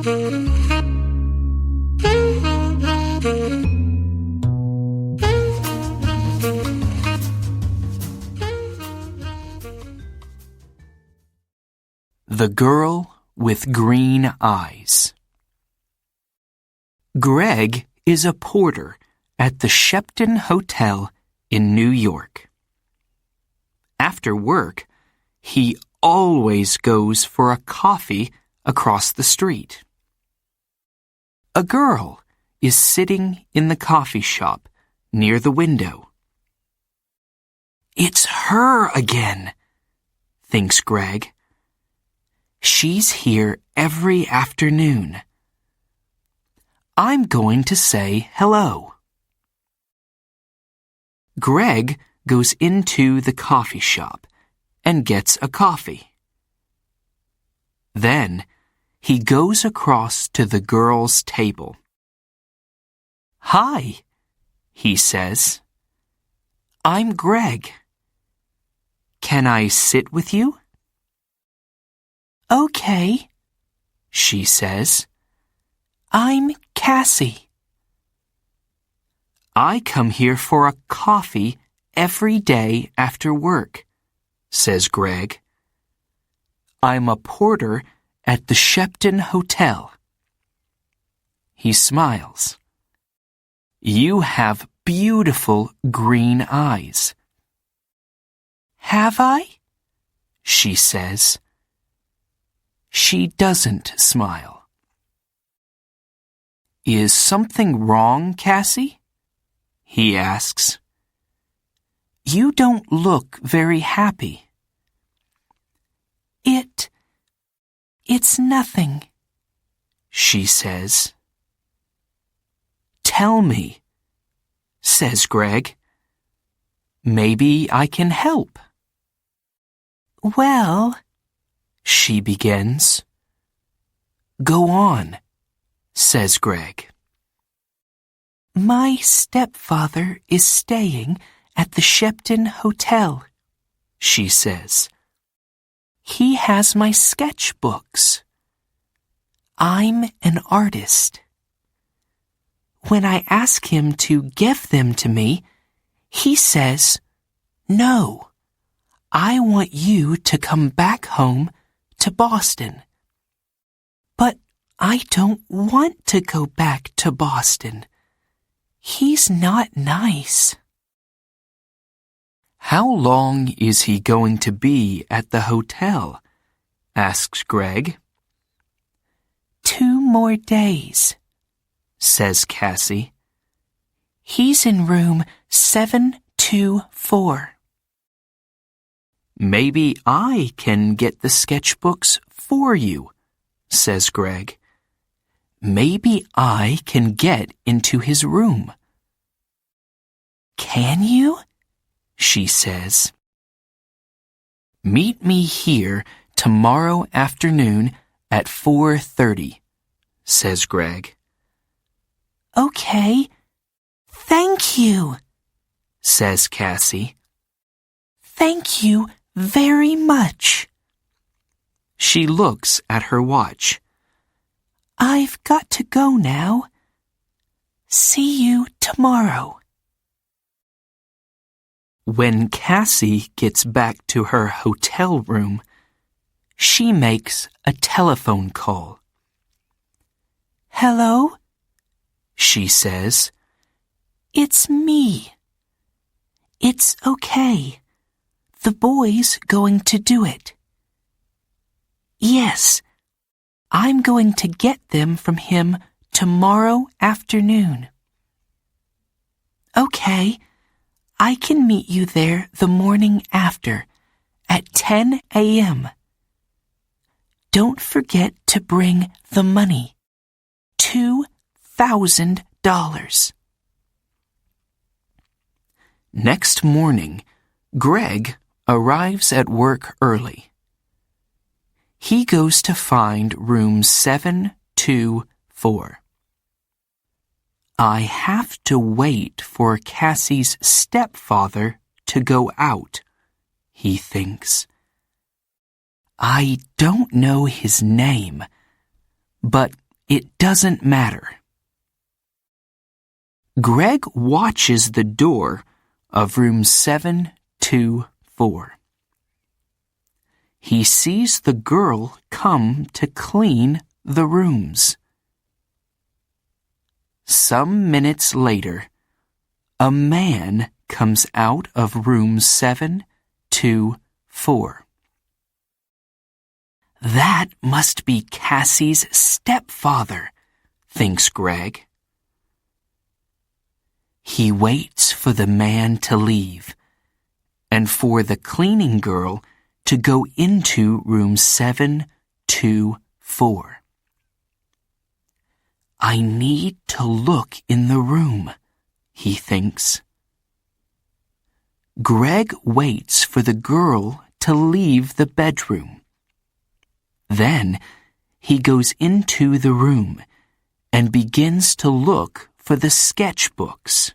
The Girl with Green Eyes. Greg is a porter at the Shepton Hotel in New York. After work, he always goes for a coffee across the street. A girl is sitting in the coffee shop near the window. "It's her again," thinks Greg. "She's here every afternoon. I'm going to say hello." Greg goes into the coffee shop and gets a coffee. Then he goes across to the girl's table. "Hi," he says. "I'm Greg. Can I sit with you?" "Okay," she says. "I'm Cassie." "I come here for a coffee every day after work," says Greg. "I'm a porter at the Shepton Hotel." He smiles. "You have beautiful green eyes." "Have I?" she says. She doesn't smile. "Is something wrong, Cassie?" he asks. "You don't look very happy." It's nothing," she says. "Tell me," says Greg. "Maybe I can help." "Well," she begins. "Go on," says Greg. "My stepfather is staying at the Shepton Hotel," she says. "He has my sketchbooks. I'm an artist. When I ask him to give them to me, he says, 'No, I want you to come back home to Boston.' But I don't want to go back to Boston. He's not nice." "How long is he going to be at the hotel?" asks Greg. 2 more days, says Cassie. He's in room 724. "Maybe I can get the sketchbooks for you," says Greg. "Maybe I can get into his room." "Can you?" she says. "Meet me here tomorrow afternoon at 4:30, says Greg. "Okay, thank you," says Cassie. "Thank you very much." She looks at her watch. "I've got to go now. See you tomorrow." When Cassie gets back to her hotel room, she makes a telephone call. "Hello?" she says. "It's me. It's okay. The boy's going to do it." "Yes, I'm going to get them from him tomorrow afternoon." "Okay, I can meet you there the morning after, at 10 a.m. Don't forget to bring the money, $2,000. Next morning, Greg arrives at work early. He goes to find room 724. I have to wait for Cassie's stepfather to go out, he thinks. I don't know his name, but it doesn't matter. Greg watches the door of room 724. He sees the girl come to clean the rooms. Some minutes later, a man comes out of room 724. That must be Cassie's stepfather, thinks Greg. He waits for the man to leave and for the cleaning girl to go into room 724. I need to look in the room, he thinks. Greg waits for the girl to leave the bedroom. Then he goes into the room and begins to look for the sketchbooks.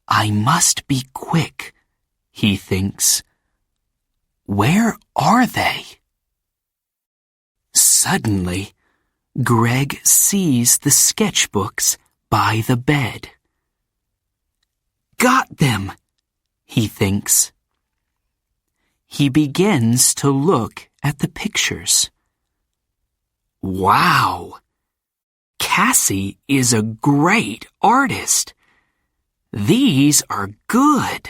I must be quick, he thinks. Where are they? Suddenly, Greg sees the sketchbooks by the bed. Got them, he thinks. He begins to look at the pictures. Wow! Cassie is a great artist. These are good.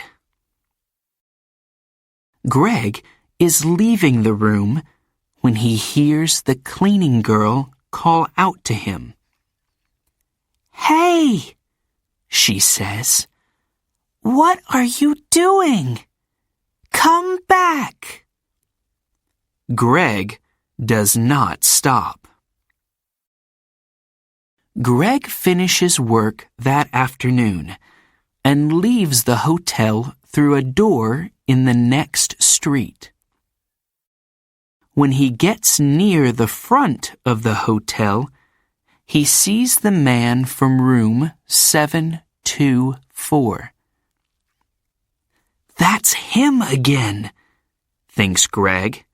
Greg is leaving the room when he hears the cleaning girl call out to him. Hey, she says, what are you doing? Come back. Greg does not stop. Greg finishes work that afternoon and leaves the hotel through a door in the next street. When he gets near the front of the hotel, he sees the man from room 724. That's him again, thinks Greg.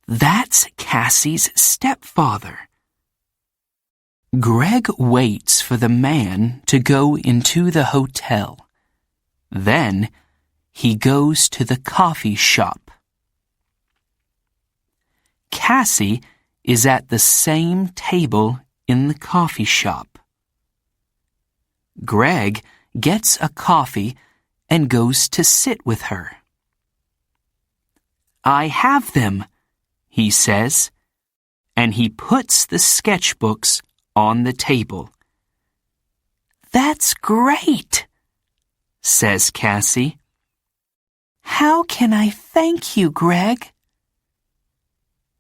That's Cassie's stepfather. Greg waits for the man to go into the hotel. Then he goes to the coffee shop. Cassie is at the same table in the coffee shop. Greg gets a coffee and goes to sit with her. I have them, he says, and he puts the sketchbooks on the table. That's great, says Cassie. How can I thank you, Greg?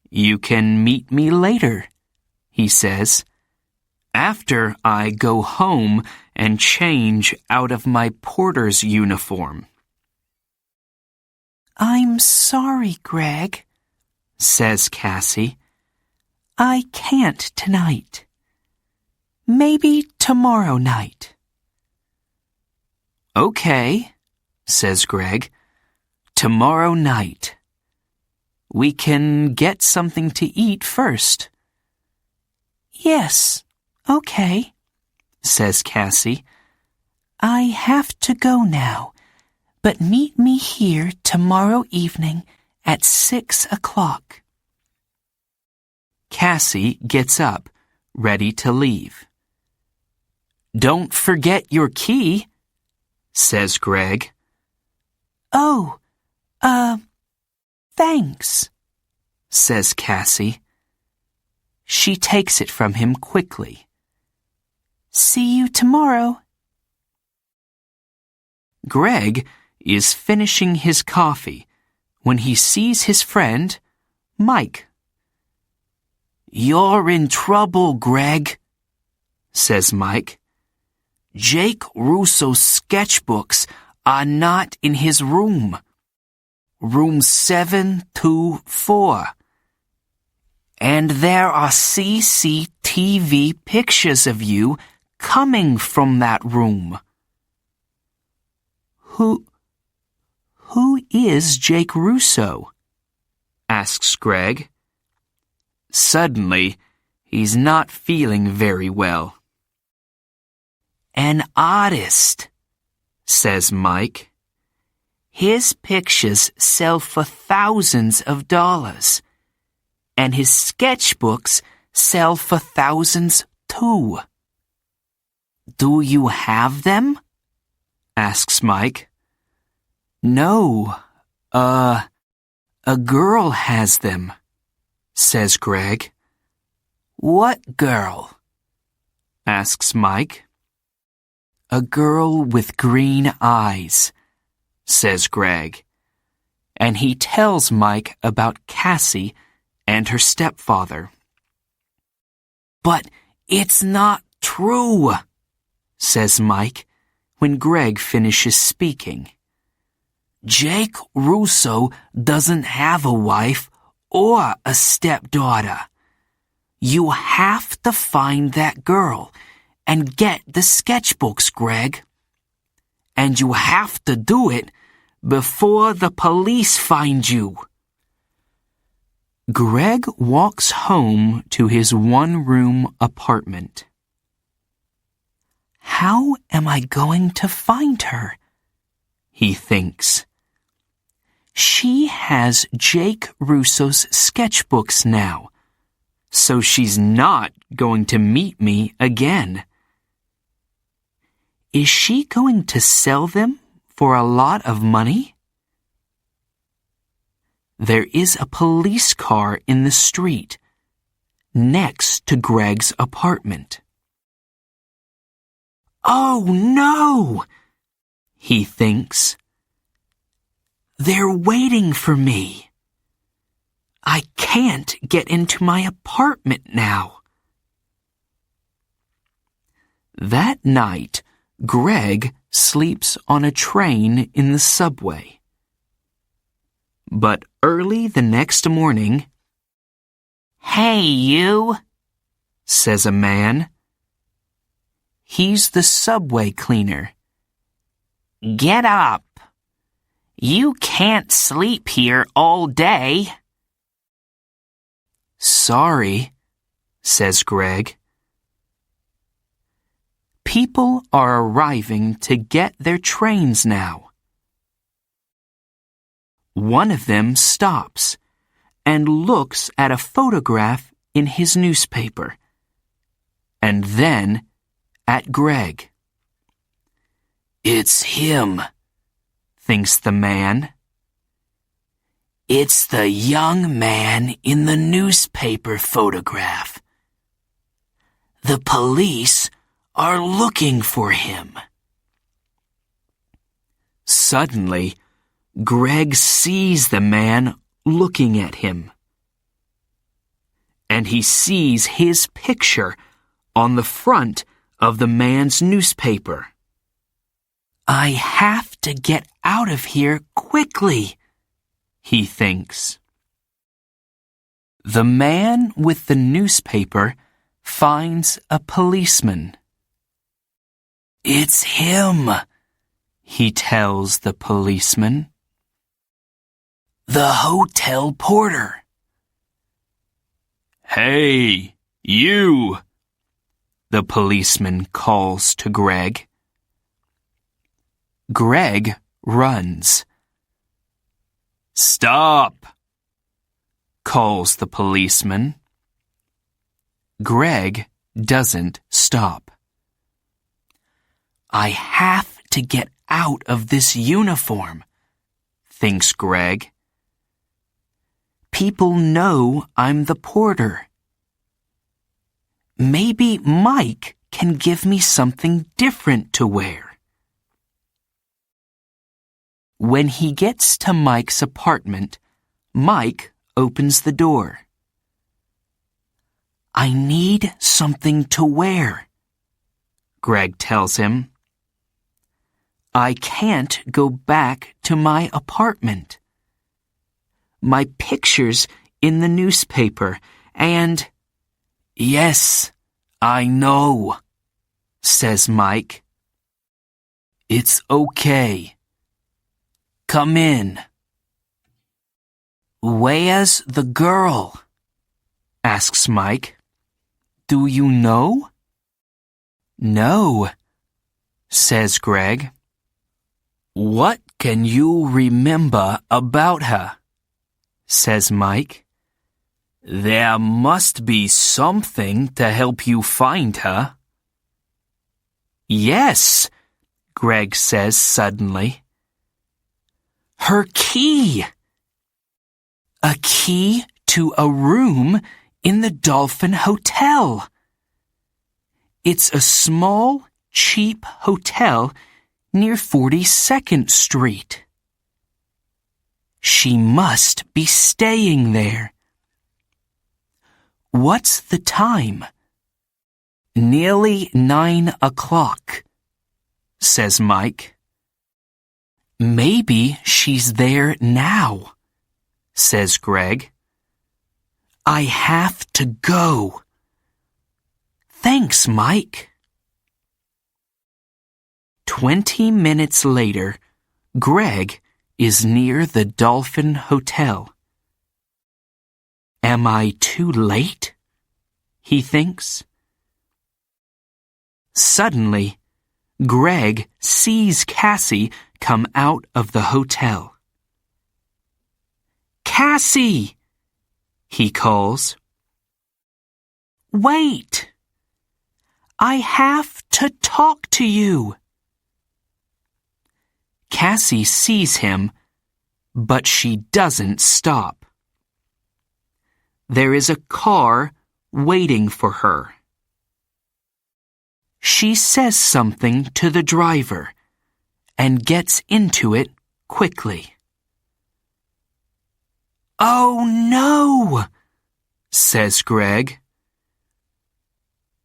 You can meet me later, he says, after I go home and change out of my porter's uniform. I'm sorry, Greg, says Cassie. I can't tonight. Maybe tomorrow night. Okay, says Greg. Tomorrow night. We can get something to eat first. Yes, okay, says Cassie. I have to go now, but meet me here tomorrow evening at 6 o'clock. Cassie gets up, ready to leave. Don't forget your key, says Greg. Oh, thanks, says Cassie. She takes it from him quickly. See you tomorrow. Greg is finishing his coffee when he sees his friend, Mike. You're in trouble, Greg, says Mike. Jake Russo's sketchbooks are not in his room. Room 724. And there are CCTV pictures of you coming from that room. Who is Jake Russo? Asks Greg. Suddenly, He's not feeling very well. An artist, says Mike. His pictures sell for thousands of dollars, and his sketchbooks sell for thousands too. Do you have them? Asks Mike. No, a girl has them, says Greg. What girl? Asks Mike. A girl with green eyes, says Greg, and he tells Mike about Cassie and her stepfather. But it's not true, says Mike when Greg finishes speaking. Jake Russo doesn't have a wife or a stepdaughter. You have to find that girl and get the sketchbooks, Greg. And you have to do it before the police find you. Greg walks home to his one-room apartment. How am I going to find her? He thinks. She has Jake Russo's sketchbooks now, so she's not going to meet me again. Is she going to sell them for a lot of money? There is a police car in the street, next to Greg's apartment. Oh no! He thinks. They're waiting for me. I can't get into my apartment now. That night, Greg sleeps on a train in the subway. But early the next morning, "Hey, you," says a man. He's the subway cleaner. "Get up. You can't sleep here all day." Sorry, says Greg. People are arriving to get their trains now. One of them stops and looks at a photograph in his newspaper, and then at Greg. It's him, thinks the man. It's the young man in the newspaper photograph. The police are looking for him. Suddenly, Greg sees the man looking at him. And he sees his picture on the front of the man's newspaper. I have to get out of here quickly, he thinks. The man with the newspaper finds a policeman. It's him, he tells the policeman. The hotel porter. Hey, you, the policeman calls to Greg. Greg runs. Stop, calls the policeman. Greg doesn't stop. I have to get out of this uniform, thinks Greg. People know I'm the porter. Maybe Mike can give me something different to wear. When he gets to Mike's apartment, Mike opens the door. I need something to wear, Greg tells him. I can't go back to my apartment. My picture's in the newspaper, and... Yes, I know, says Mike. It's okay. Come in. Where's the girl? Asks Mike. Do you know? No, says Greg. What can you remember about her? Says Mike. There must be something to help you find her. Yes, Greg says suddenly. Her key! A key to a room in the Dolphin Hotel. It's a small, cheap hotel near 42nd Street. She must be staying there. What's the time? Nearly 9 o'clock, says Mike. Maybe she's there now, says Greg. I have to go. Thanks, Mike. 20 minutes later, Greg is near the Dolphin Hotel. Am I too late? He thinks. Suddenly, Greg sees Cassie come out of the hotel. Cassie! He calls. Wait! I have to talk to you. Cassie sees him, but she doesn't stop. There is a car waiting for her. She says something to the driver and gets into it quickly. Oh no, says Greg.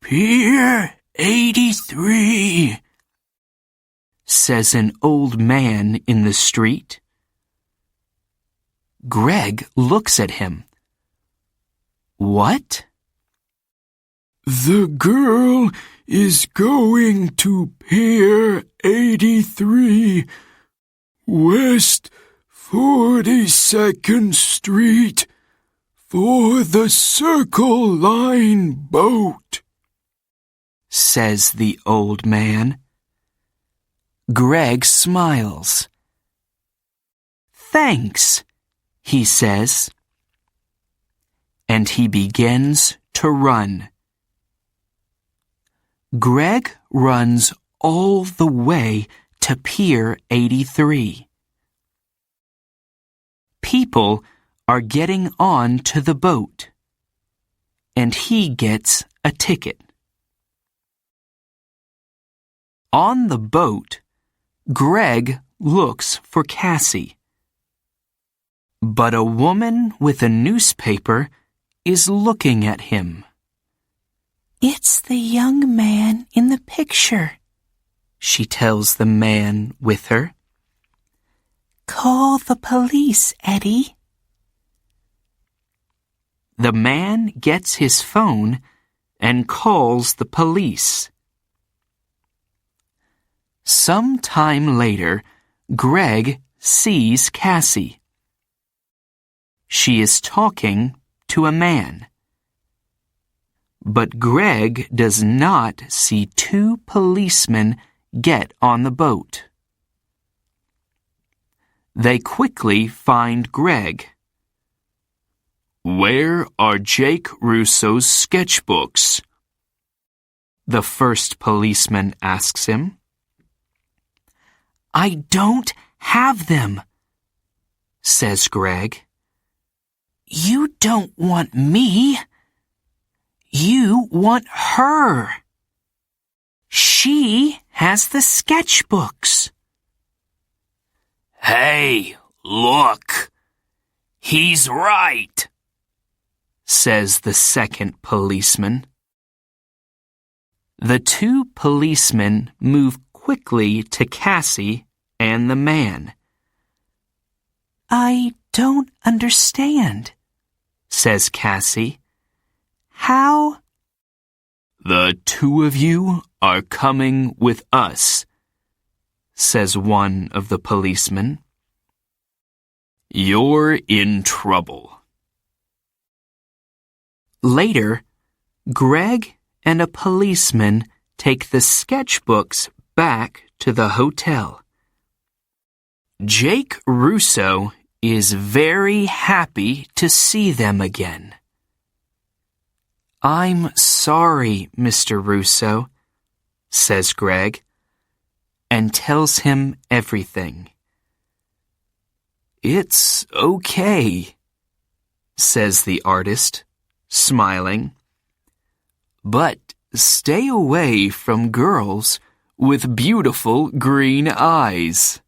Pier 83, says an old man in the street. Greg looks at him. What? The girl is going to Pier 83, West 42nd Street, for the Circle Line boat, says the old man. Greg smiles. Thanks, he says. And he begins to run. Greg runs all the way to Pier 83. People are getting on to the boat, and he gets a ticket. On the boat, Greg looks for Cassie. But a woman with a newspaper is looking at him. It's the young man in the picture, she tells the man with her. Call the police, Eddie. The man gets his phone and calls the police. Some time later, Greg sees Cassie. She is talking to a man. But Greg does not see two policemen get on the boat. They quickly find Greg. Where are Jake Russo's sketchbooks? The first policeman asks him. I don't have them, says Greg. You don't want me. You want her. She has the sketchbooks. Hey, look. He's right, says the second policeman. The two policemen move quickly to Cassie and the man. I don't understand, says Cassie. How? The two of you are coming with us, says one of the policemen. You're in trouble. Later, Greg and a policeman take the sketchbooks back to the hotel. Jake Russo is very happy to see them again. "I'm sorry, Mr. Russo," says Greg, and tells him everything. "It's okay," says the artist, smiling. "But stay away from girls with beautiful green eyes."